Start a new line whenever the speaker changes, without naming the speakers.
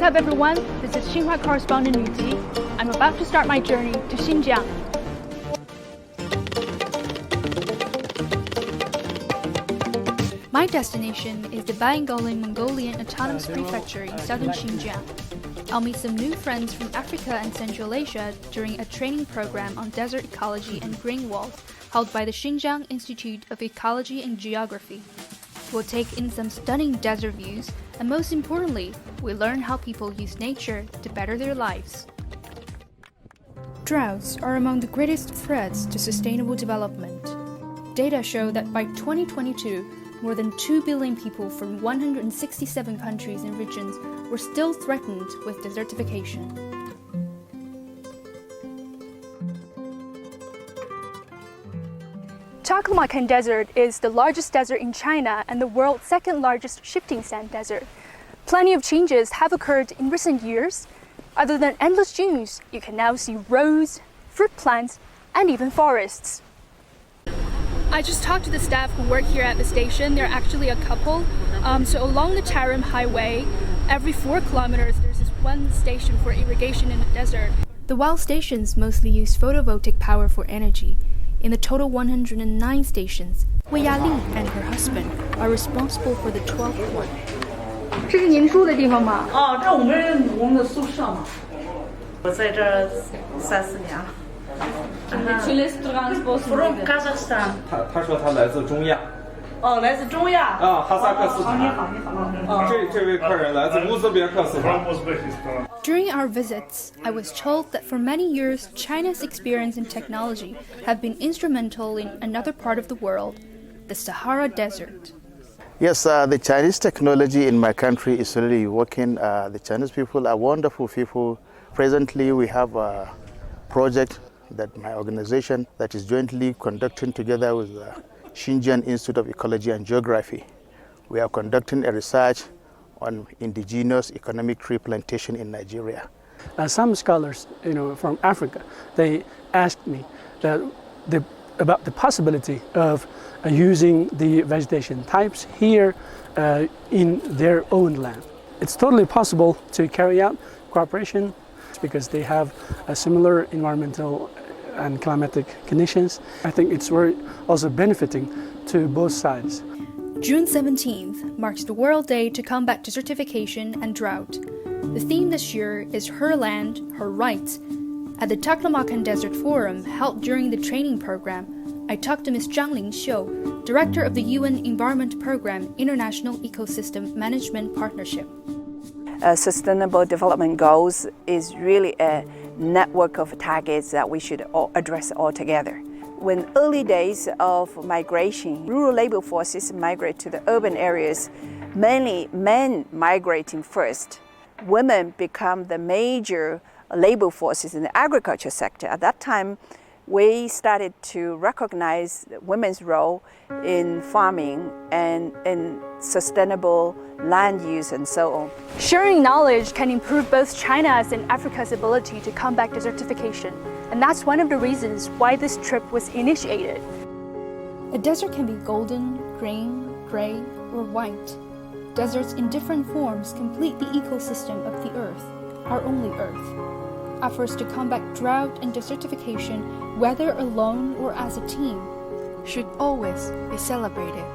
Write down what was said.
up everyone, this is Xinhua correspondent Yu Ji. I'm about to start my journey to Xinjiang. My destination is the Baingolin Mongolian Autonomous Prefecture in southern Xinjiang. I'll meet some new friends from Africa and Central Asia during a training program on desert ecology and green walls held by the Xinjiang Institute of Ecology and Geography. We'll take in some stunning desert views, and most importantly, we learn how people use nature to better their lives. Droughts are among the greatest threats to sustainable development. Data show that by 2022, more than 2 billion people from 167 countries and regions were still threatened with desertification. Taklamakan Desert is the largest desert in China and the world's second largest shifting sand desert. Plenty of changes have occurred in recent years. Other than endless dunes, you can now see roads, fruit plants, and even forests. I just talked to the staff who work here at the station. They're actually a couple. So along the Tarim Highway, every 4 kilometers, there's this one station for irrigation in the desert. The wild stations mostly use photovoltaic power for energy. In the total 109 stations, Wei Yaling and her husband are responsible for the 12th one. 这是您住的地方吗？
这我们的宿舍嘛。我在这儿3、4年了。From Kazakhstan。
他说他来自中亚。
来自中亚。
哈萨克斯坦。
你好。
这位客人来自乌兹别克斯坦。
During our visits, I was told that for many years, China's experience in technology have been instrumental in another part of the world, the Sahara Desert.
Yes, the Chinese technology in my country is really working. The Chinese people are wonderful people. Presently, we have a project that my organization that is jointly conducting together with the Xinjiang Institute of Ecology and Geography. We are conducting a research on indigenous economic tree plantation in Nigeria.
Some scholars, from Africa, they asked me about the possibility of using the vegetation types here in their own land. It's totally possible to carry out cooperation because they have a similar environmental and climatic conditions. I think it's also benefiting to both sides.
June 17th marks the World Day to combat desertification and drought. The theme this year is Her Land, Her Rights. At the Taklamakan Desert Forum held during the training program, I talked to Ms. Zhang Lingxiu, Director of the UN Environment Program International Ecosystem Management Partnership.
Sustainable Development Goals is really a network of targets that we should all address all together. When early days of migration, rural labor forces migrate to the urban areas, mainly men migrating first. Women become the major labor forces in the agriculture sector. At that time, we started to recognize women's role in farming and in sustainable land use and so on.
Sharing knowledge can improve both China's and Africa's ability to combat desertification, and that's one of the reasons why this trip was initiated. A desert can be golden, green, gray, or white. Deserts in different forms complete the ecosystem of the Earth, our only Earth. Efforts to combat drought and desertification, whether alone or as a team, should always be celebrated.